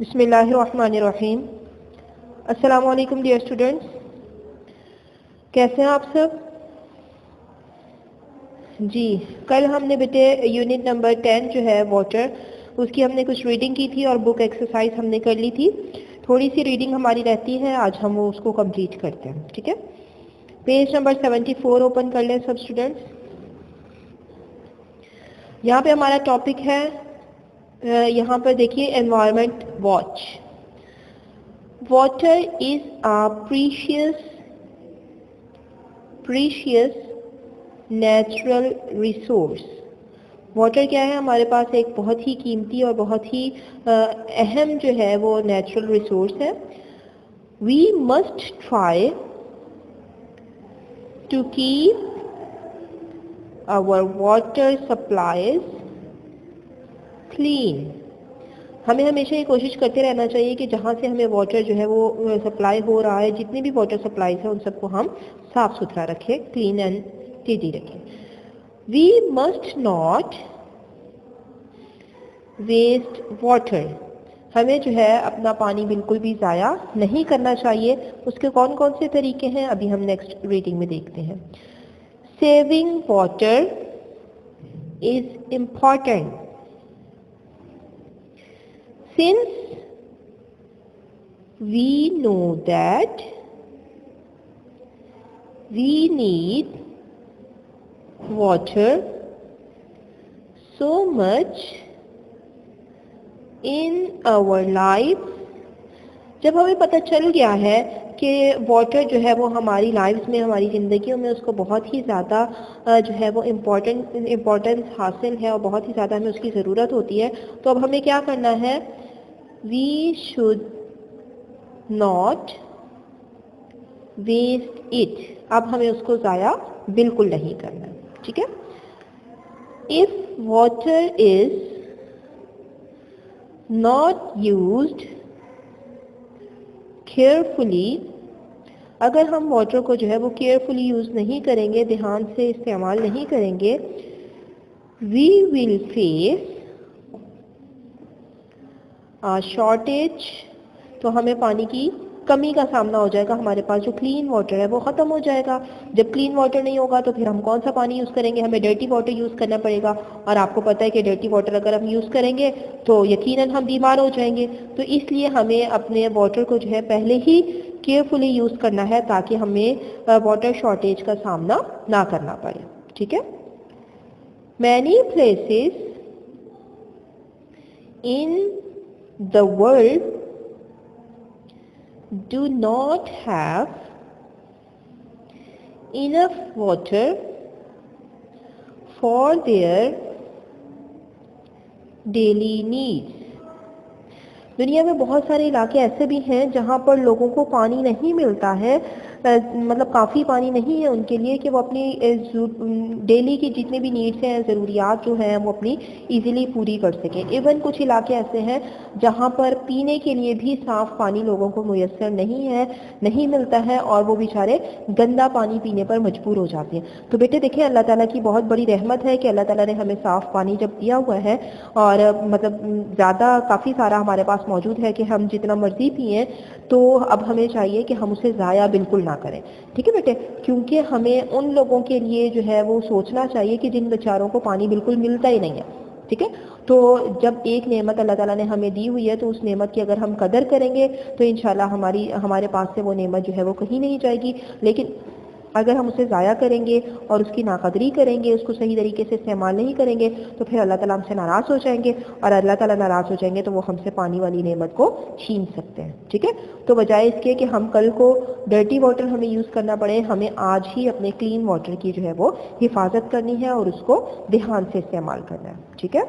बिस्मिल्लाहिर्रहमानिर्रहीम। अस्सलाम वालेकुम डियर स्टूडेंट्स, कैसे हैं आप सब? जी, कल हमने बेटे यूनिट नंबर 10 जो है वाटर, उसकी हमने कुछ रीडिंग की थी और बुक एक्सरसाइज हमने कर ली थी। थोड़ी सी रीडिंग हमारी रहती है, आज हम उसको कंप्लीट करते हैं। ठीक है, पेज नंबर 74 ओपन कर लें सब स्टूडेंट्स। यहाँ पे हमारा टॉपिक है, यहाँ पर देखिए environment watch. Water is a precious natural resource. Water क्या है? हमारे पास एक बहुत ही कीमती और बहुत ही अहम जो है वो नेचुरल रिसोर्स है। We must try to keep our water supplies clean. हमें हमेशा ये कोशिश करते रहना चाहिए कि जहाँ से हमें वाटर जो है वो सप्लाई हो रहा है, जितनी भी वाटर सप्लाईज है उन सबको हम साफ सुथरा रखें, क्लीन एंड टिडी रखें। We must not waste water. हमें जो है अपना पानी बिल्कुल भी ज़ाया नहीं करना चाहिए। उसके कौन कौन से तरीके हैं अभी हम नेक्स्ट रीडिंग में देखते हैं। Saving water is important since we know that we need water so much in our life। जब हमें पता चल गया है कि वाटर जो है वो हमारी लाइफ में, हमारी ज़िंदगियों में उसको बहुत ही ज़्यादा जो है वो इम्पोर्टेंस हासिल है और बहुत ही ज़्यादा हमें उसकी ज़रूरत होती है, तो अब हमें क्या करना है? We should not waste it। अब हमें उसको ज़ाया बिल्कुल नहीं करना है। ठीक है, if water is not used carefully, अगर हम वाटर को जो है वो केयरफुली यूज़ नहीं करेंगे, ध्यान से इस्तेमाल नहीं करेंगे, we will face शॉर्टेज। तो हमें पानी की कमी का सामना हो जाएगा, हमारे पास जो क्लीन वाटर है वो ख़त्म हो जाएगा। जब क्लीन वाटर नहीं होगा तो फिर हम कौन सा पानी यूज़ करेंगे? हमें डर्टी वाटर यूज़ करना पड़ेगा, और आपको पता है कि डर्टी वाटर अगर हम यूज़ करेंगे तो यकीनन हम बीमार हो जाएंगे। तो इसलिए हमें अपने वाटर को जो है पहले ही केयरफुली यूज़ करना है ताकि हमें वाटर शॉर्टेज का सामना ना करना पड़े। ठीक है, many places in the world do not have enough water for their daily needs। दुनिया में बहुत सारे इलाके ऐसे भी हैं जहाँ पर लोगों को पानी नहीं मिलता है, मतलब काफ़ी पानी नहीं है उनके लिए कि वो अपनी डेली की जितने भी नीड्स हैं, ज़रूरियात जो हैं वो अपनी इजीली पूरी कर सकें। इवन कुछ इलाके ऐसे हैं जहाँ पर पीने के लिए भी साफ़ पानी लोगों को मुयस्सर नहीं मिलता है, और वो बेचारे गंदा पानी पीने पर मजबूर हो जाते हैं। तो बेटे देखें, अल्लाह ताला की बहुत बड़ी रहमत है कि अल्लाह ताला ने हमें साफ़ पानी जब दिया हुआ है, और मतलब ज़्यादा काफ़ी सारा हमारे पास मौजूद है कि हम जितना मर्जी पिए, तो अब हमें चाहिए कि हम उसे ज़ाया बिल्कुल ना करें। ठीक है बेटे, क्योंकि हमें उन लोगों के लिए जो है वो सोचना चाहिए कि जिन बेचारों को पानी बिल्कुल मिलता ही नहीं है। ठीक है, तो जब एक नेमत अल्लाह ताला ने हमें दी हुई है तो उस नेमत की अगर हम कदर करेंगे तो इंशाल्लाह हमारे पास से वो नेमत जो है वो कहीं नहीं जाएगी। लेकिन अगर हम उसे ज़ाया करेंगे और उसकी नाकदरी करेंगे, उसको सही तरीके से इस्तेमाल नहीं करेंगे, तो फिर अल्लाह ताला हमसे नाराज़ हो जाएंगे, और अल्लाह ताला नाराज़ हो जाएंगे तो वो हमसे पानी वाली नेमत को छीन सकते हैं। ठीक है, तो बजाय इसके कि हम कल को डर्टी वाटर हमें यूज़ करना पड़े, हमें आज ही अपने क्लीन वाटर की जो है वो हिफाजत करनी है और उसको ध्यान से इस्तेमाल करना है। ठीक है,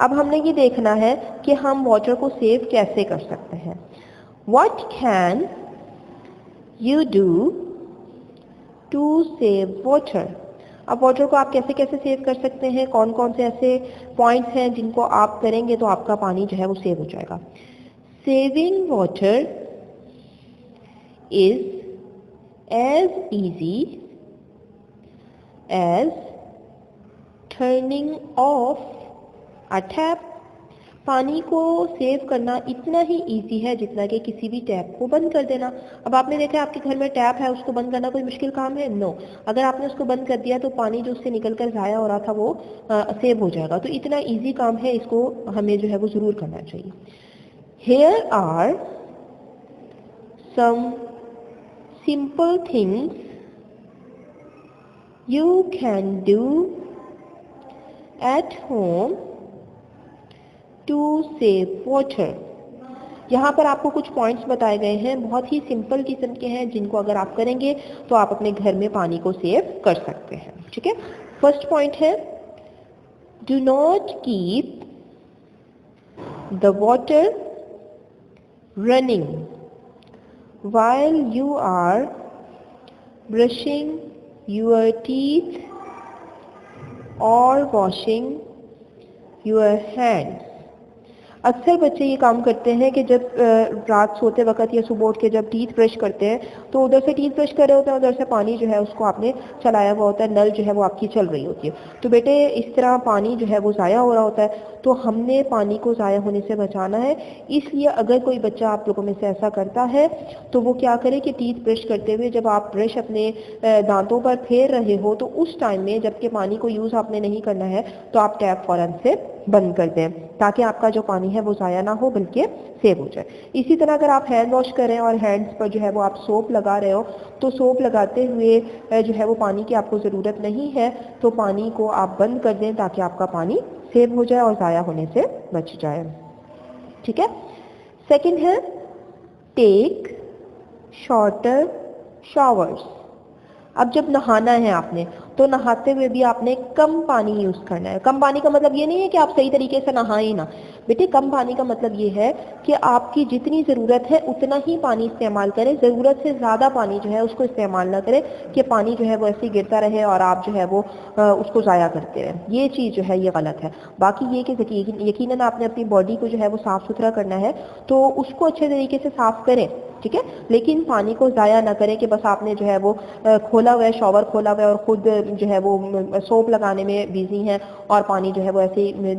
अब हमने ये देखना है कि हम वाटर को सेव कैसे कर सकते हैं। What can you do to save water? अब वाटर को आप कैसे कैसे सेव कर सकते हैं, कौन कौन से ऐसे पॉइंट्स हैं जिनको आप करेंगे तो आपका पानी जो है वो सेव हो जाएगा। Saving water is as easy as turning off a tap. पानी को सेव करना इतना ही इजी है जितना कि किसी भी टैप को बंद कर देना। अब आपने देखा आपके घर में टैप है, उसको बंद करना कोई मुश्किल काम है? नो। अगर आपने उसको बंद कर दिया तो पानी जो उससे निकल कर ज़ाया हो रहा था वो सेव हो जाएगा। तो इतना इजी काम है, इसको हमें जो है वो ज़रूर करना चाहिए। Here are some simple things you can do at home to save water। यहाँ पर आपको कुछ पॉइंट्स बताए गए हैं, बहुत ही सिंपल किस्म के हैं, जिनको अगर आप करेंगे तो आप अपने घर में पानी को सेव कर सकते हैं। ठीक है, फर्स्ट पॉइंट है do not keep the water running while you are brushing your teeth or washing your hands। अक्सर बच्चे ये काम करते हैं कि जब रात सोते वक्त या सुबह उठ के जब टीथ ब्रश करते हैं तो उधर से टीथ ब्रश कर रहे होते हैं, उधर से पानी जो है उसको आपने चलाया हुआ होता है, नल जो है वो आपकी चल रही होती है। तो बेटे इस तरह पानी जो है वो ज़ाया हो रहा होता है। तो हमने पानी को ज़ाया होने से बचाना है। इसलिए अगर कोई बच्चा आप लोगों में से ऐसा करता है तो वो क्या करे कि टीथ ब्रश करते हुए जब आप ब्रश अपने दांतों पर फेर रहे हो तो उस टाइम में जबकि पानी को यूज़ आपने नहीं करना है तो आप टैप फ़ौरन से बंद कर दें, ताकि आपका जो पानी है वो ज़ाया ना हो बल्कि सेव हो जाए। इसी तरह अगर आप हैंड वॉश करें और हैंड्स पर जो है वो आप सोप लगा रहे हो तो सोप लगाते हुए जो है वो पानी की आपको ज़रूरत नहीं है, तो पानी को आप बंद कर दें ताकि आपका पानी सेव हो जाए और ज़ाया होने से बच जाए। ठीक है, सेकंड है टेक शॉर्टर शावर्स। अब जब नहाना है आपने तो नहाते हुए भी आपने कम पानी यूज़ करना है। कम पानी का मतलब ये नहीं है कि आप सही तरीके से नहाएं ना बेटे, कम पानी का मतलब ये है कि आपकी जितनी ज़रूरत है उतना ही पानी इस्तेमाल करें, ज़रूरत से ज़्यादा पानी जो है उसको इस्तेमाल ना करें कि पानी जो है वो ऐसे ही गिरता रहे और आप जो है वो उसको ज़ाया करते रहें। ये चीज़ जो है ये गलत है। बाकी ये कि यकीनन आपने अपनी बॉडी को जो है वो साफ़ सुथरा करना है तो उसको अच्छे तरीके से साफ़ करें, ठीक है, लेकिन पानी को ज़ाया ना करें कि बस आपने जो है वो खोला हुआ है, शॉवर खोला हुआ है और ख़ुद जो है वो सोप लगाने में बिजी हैं और पानी जो है वो ऐसे ही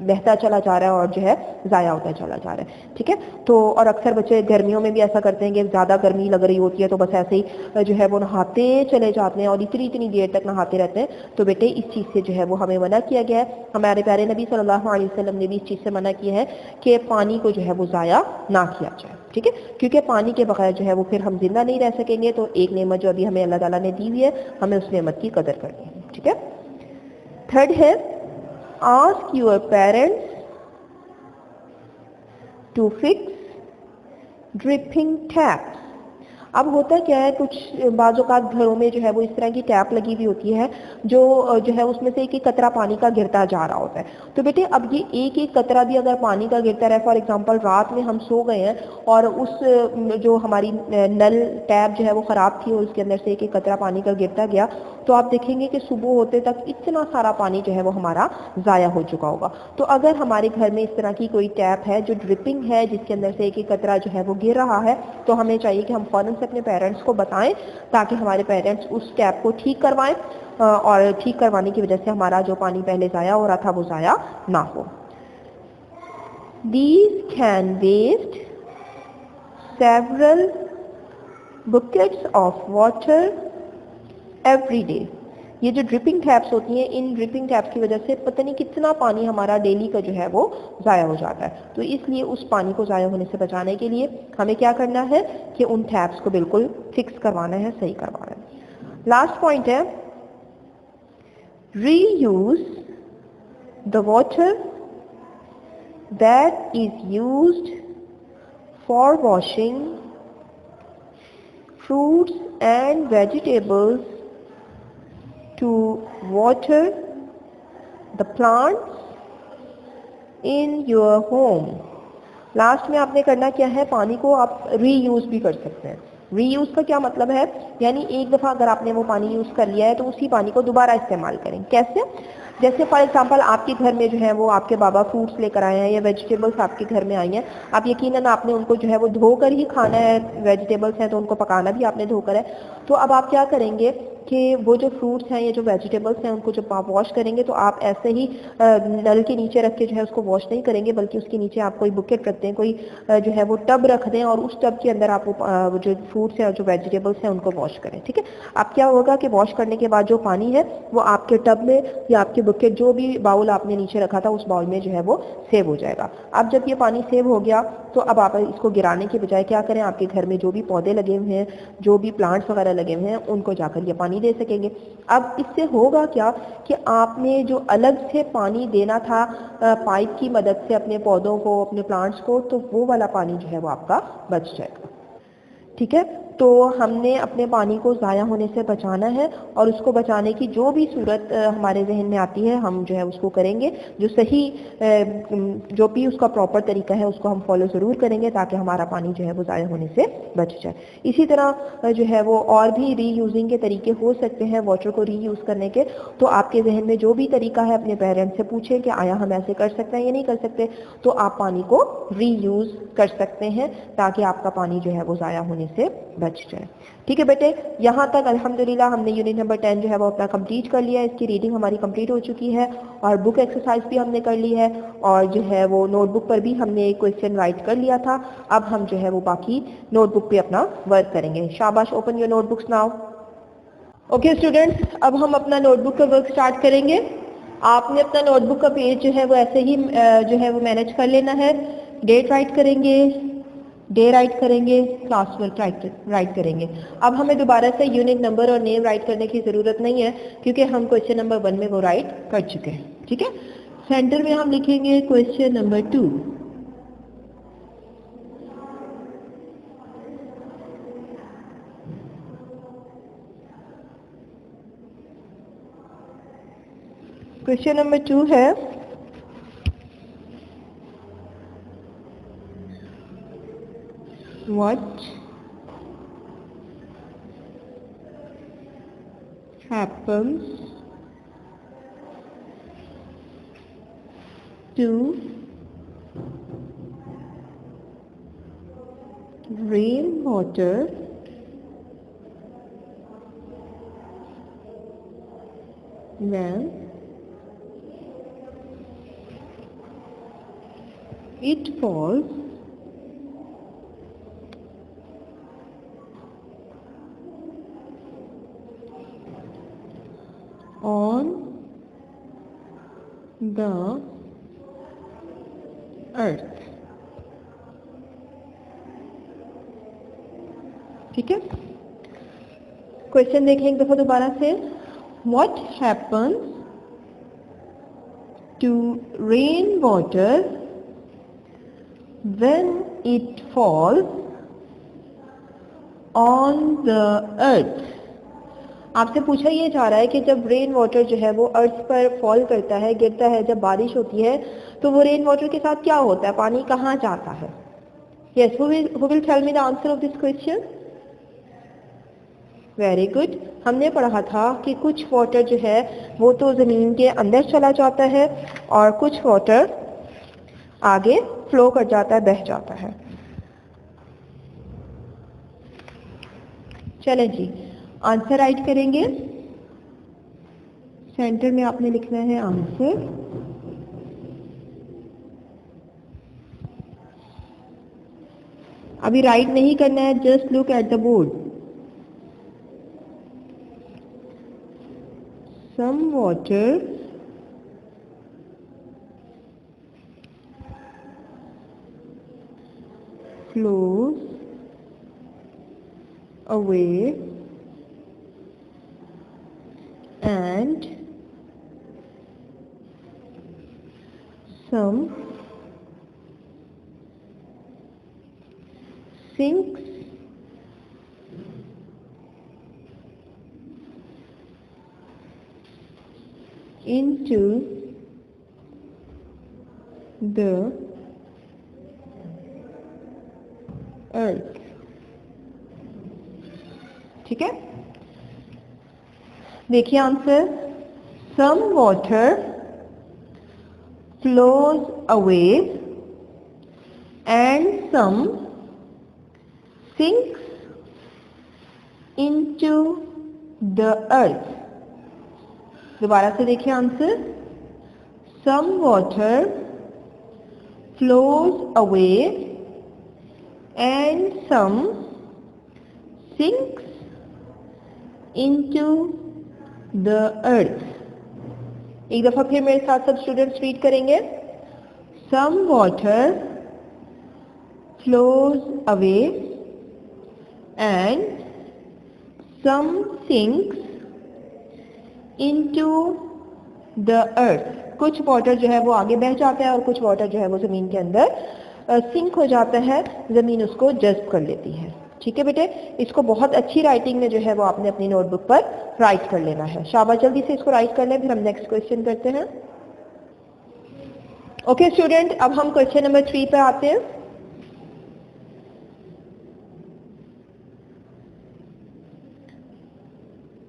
बहता चला जा रहा है और जो है ज़ाया होता चला जा रहा है। ठीक है, तो और अक्सर बच्चे गर्मियों में भी ऐसा करते हैं कि ज़्यादा गर्मी लग रही होती है तो बस ऐसे ही जो है वो नहाते चले जाते हैं और इतनी इतनी देर तक नहाते रहते हैं। तो बेटे इस चीज़ से जो है वो हमें मना किया गया है। हमारे प्यारे नबी सल्लल्लाहु अलैहि वसल्लम ने भी इस चीज़ से मना किया है कि पानी को जो है वो ज़ाया ना किया जाए। ठीक है, क्योंकि पानी के बगैर जो है वो फिर हम जिंदा नहीं रह सकेंगे। तो एक नेमत जो अभी हमें अल्लाह ताला ने दी हुई है, हमें उस नेमत की कदर करनी है। ठीक है, थर्ड है ask your parents to fix dripping taps. अब होता क्या है, कुछ बाज़-औक़ात घरों में जो है वो इस तरह की टैप लगी हुई होती है जो है उसमें से एक एक कतरा पानी का गिरता जा रहा होता है। तो बेटे अब ये एक एक कतरा भी अगर पानी का गिरता रहे, फॉर एग्जांपल रात में हम सो गए हैं और उस जो हमारी नल टैप जो है वो ख़राब थी और उसके अंदर से एक एक कतरा पानी का गिरता गया, तो आप देखेंगे कि सुबह होते तक इतना सारा पानी जो है वो हमारा ज़ाया हो चुका होगा। तो अगर हमारे घर में इस तरह की कोई टैप है जो ड्रिपिंग है, जिसके अंदर से एक एक कतरा जो है वो गिर रहा है, तो हमें चाहिए कि हम फ़ौरन अपने पेरेंट्स को बताएं ताकि हमारे पेरेंट्स उस टैप को ठीक करवाएं और ठीक करवाने की वजह से हमारा जो पानी पहले ज़ाया हो रहा था वो ज़ाया ना हो। These can waste several buckets of water every day। ये जो ड्रिपिंग टैप्स होती हैं, इन ड्रिपिंग टैप्स की वजह से पता नहीं कितना पानी हमारा डेली का जो है वो ज़ाया हो जाता है। तो इसलिए उस पानी को ज़ाया होने से बचाने के लिए हमें क्या करना है कि उन टैप्स को बिल्कुल फिक्स करवाना है, सही करवाना है। लास्ट पॉइंट है reuse the water that is used for washing fruits and vegetables to water the plants in your home। Last में आपने करना क्या है, पानी को आप रीयूज भी कर सकते हैं। रीयूज का क्या मतलब है, यानी एक दफ़ा अगर आपने वो पानी यूज़ कर लिया है तो उसी पानी को दोबारा इस्तेमाल करें। कैसे? जैसे फॉर एग्जांपल आपके घर में जो है वो आपके बाबा फ्रूट्स लेकर आए हैं या वेजिटेबल्स आपके घर में आई हैं, आप यकीनन आपने उनको जो है वो धोकर ही खाना है। वेजिटेबल्स हैं तो उनको पकाना भी आपने धोकर है। तो अब आप क्या करेंगे कि वो जो फ्रूट्स हैं या जो वेजिटेबल्स हैं उनको जब आप वॉश करेंगे तो आप ऐसे ही नल के नीचे रख के जो है उसको वॉश नहीं करेंगे, बल्कि उसके नीचे आप कोई बुकेट रख दें, कोई जो है वो टब रख दें और उस टब के अंदर आप वो जो फ्रूट्स हैं और जो वेजिटेबल्स हैं उनको वॉश करें। ठीक है, अब क्या होगा कि वॉश करने के बाद जो पानी है वो आपके टब में या आपके बुकेट जो भी बाउल आपने नीचे रखा था उस बाउल में जो है वो सेव हो जाएगा। अब जब ये पानी सेव हो गया तो अब आप इसको गिराने के बजाय क्या करें, आपके घर में जो भी पौधे लगे हुए हैं, जो भी प्लांट्स वगैरह लगे हुए हैं, उनको जाकर ये पानी दे सकेंगे। अब इससे होगा क्या कि आपने जो अलग से पानी देना था पाइप की मदद से अपने पौधों को, अपने प्लांट्स को, तो वो वाला पानी जो है वो आपका बच जाएगा। ठीक है, तो हमने अपने पानी को ज़ाया होने से बचाना है और उसको बचाने की जो भी सूरत हमारे जहन में आती है हम जो है उसको करेंगे। जो सही जो भी उसका प्रॉपर तरीका है उसको हम फॉलो ज़रूर करेंगे ताकि हमारा पानी जो है वो ज़ाया होने से बच जाए। इसी तरह जो है वो और भी रीयूजिंग के तरीके हो सकते हैं वाटर को रीयूज़ करने के। तो आपके जहन में जो भी तरीका है अपने पेरेंट्स से पूछें कि आया हम ऐसे कर सकते हैं या नहीं कर सकते, तो आप पानी को रीयूज़ कर सकते हैं ताकि आपका पानी जो है वो ज़ाया होने से बच जाए। ठीक है बेटे, यहाँ तक अल्हम्दुलिल्लाह हमने यूनिट नंबर 10 जो है वो अपना कंप्लीट कर लिया है। इसकी रीडिंग हमारी कंप्लीट हो चुकी है और बुक एक्सरसाइज भी हमने कर ली है और जो है वो नोटबुक पर भी हमने एक क्वेश्चन राइट कर लिया था। अब हम जो है वो बाकी नोटबुक पे अपना वर्क करेंगे। शाबाश, open your notebooks now. Okay students, अब हम अपना नोटबुक का वर्क स्टार्ट करेंगे। आपने अपना नोटबुक का पेज जो है वो ऐसे ही जो है वो मैनेज कर लेना है। डेट राइट करेंगे, डे राइट करेंगे, क्लास वर्क राइट करेंगे। अब हमें दोबारा से यूनिट नंबर और नेम राइट करने की ज़रूरत नहीं है क्योंकि हम क्वेश्चन नंबर 1 में वो राइट कर चुके हैं। ठीक है, सेंटर में हम लिखेंगे क्वेश्चन नंबर 2। क्वेश्चन नंबर 2 है what happens to rainwater when it falls on the earth। ठीक है, क्वेश्चन देखें एक दफा दोबारा से। What happens to rainwater when it falls on the earth? आपसे पूछा ये जा रहा है कि जब रेन वाटर जो है वो अर्थ पर फॉल करता है, गिरता है, जब बारिश होती है तो वो रेन वाटर के साथ क्या होता है, पानी कहाँ जाता है? Yes, who will tell me the answer of this question? Very good. हमने पढ़ा था कि कुछ वाटर जो है वो तो ज़मीन के अंदर चला जाता है और कुछ वाटर आगे फ्लो कर जाता है, बह जाता है। चलें जी, आंसर राइट करेंगे। सेंटर में आपने लिखना है आंसर। अभी राइट नहीं करना है, just look at the board. Some water flows away and some sinks into the earth। ठीक है, देखिए answer. Some water flows away and some sinks into the earth. दोबारा से देखिए answer. Some water flows away and some sinks into the earth. एक दफा फिर मेरे साथ सब स्टूडेंट्स रीड करेंगे. Some water flows away and some sinks into the earth. कुछ वाटर जो है वो आगे बह जाता है और कुछ वाटर जो है वो ज़मीन के अंदर सिंक हो जाता है, ज़मीन उसको जज़्ब कर लेती है. ठीक है बेटे, इसको बहुत अच्छी राइटिंग में जो है वो आपने अपनी नोटबुक पर राइट कर लेना है. शाबाश, जल्दी से इसको राइट कर लें, फिर हम नेक्स्ट क्वेश्चन करते हैं. ओके स्टूडेंट, अब हम क्वेश्चन नंबर 3 पे आते हैं.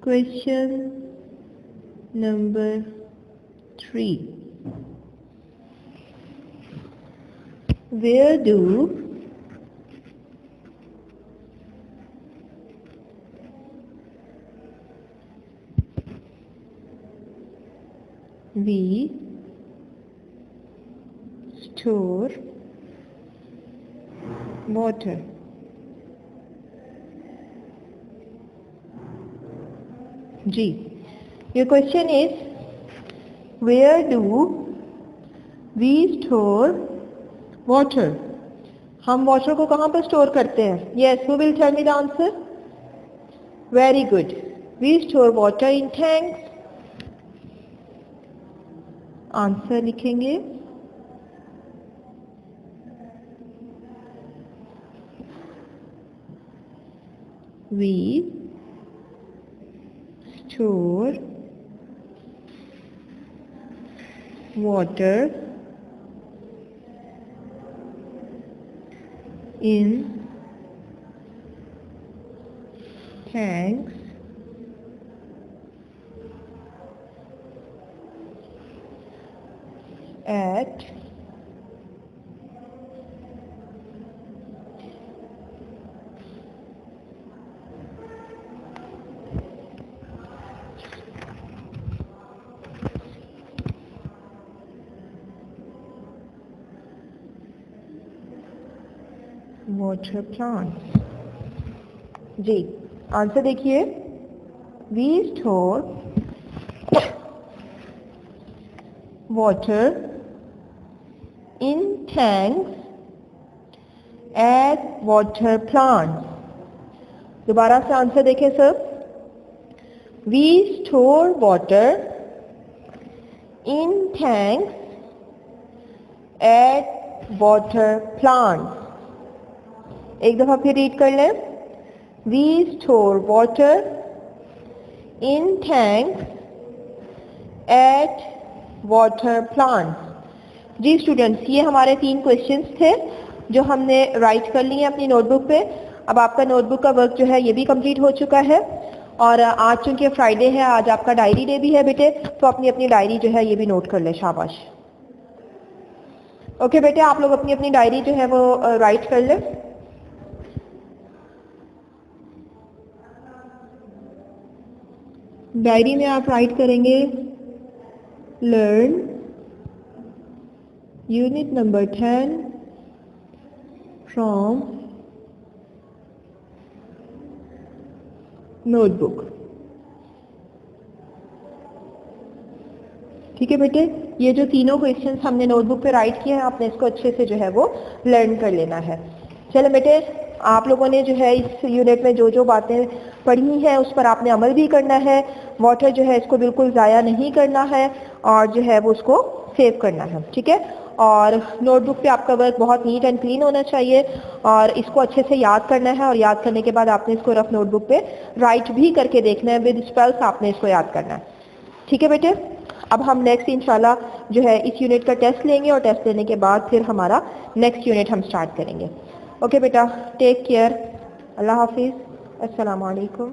Question number 3. Where do we store water? जी, your question is where do we store water? हम वाटर को कहाँ पर स्टोर करते हैं? Yes, who will tell me the answer? Very good. We store water in tanks. Answer लिखेंगे. We store water in tanks at water plants. जी, answer देखिए. We store water in tanks at water plants. दोबारा से answer देखें सब. We store water in tanks at water plants. एक दफा फिर रीड कर लें. We store water in tanks at water plants. जी स्टूडेंट्स, ये हमारे 3 क्वेश्चंस थे जो हमने राइट कर लिए अपनी नोटबुक पे. अब आपका नोटबुक का वर्क जो है ये भी कंप्लीट हो चुका है. और आज चूंकि फ्राइडे है, आज आपका डायरी डे भी है बेटे, तो अपनी अपनी डायरी जो है ये भी नोट कर ले. शाबाश. ओके बेटे, आप लोग अपनी अपनी डायरी जो है वो राइट कर ले. डायरी में आप राइट करेंगे learn unit number 10 from notebook. ठीक है बेटे, ये जो तीनों क्वेश्चंस हमने नोटबुक पे राइट किए हैं, आपने इसको अच्छे से जो है वो लर्न कर लेना है. चलो बेटे, आप लोगों ने जो है इस यूनिट में जो जो बातें पढ़ी हैं उस पर आपने अमल भी करना है. वाटर जो है इसको बिल्कुल ज़ाया नहीं करना है और जो है वो उसको सेव करना है. ठीक है, और नोटबुक पे आपका वर्क बहुत नीट एंड क्लीन होना चाहिए और इसको अच्छे से याद करना है. और याद करने के बाद आपने इसको रफ नोटबुक पे राइट भी करके देखना है. विद स्पेल्स आपने इसको याद करना है. ठीक है बेटे, अब हम नेक्स्ट इंशाल्लाह जो है इस यूनिट का टेस्ट लेंगे और टेस्ट लेने के बाद फिर हमारा नेक्स्ट यूनिट हम स्टार्ट करेंगे. ओके बेटा, टेक केयर. अल्लाह हाफिज़. अस्सलाम वालेकुम.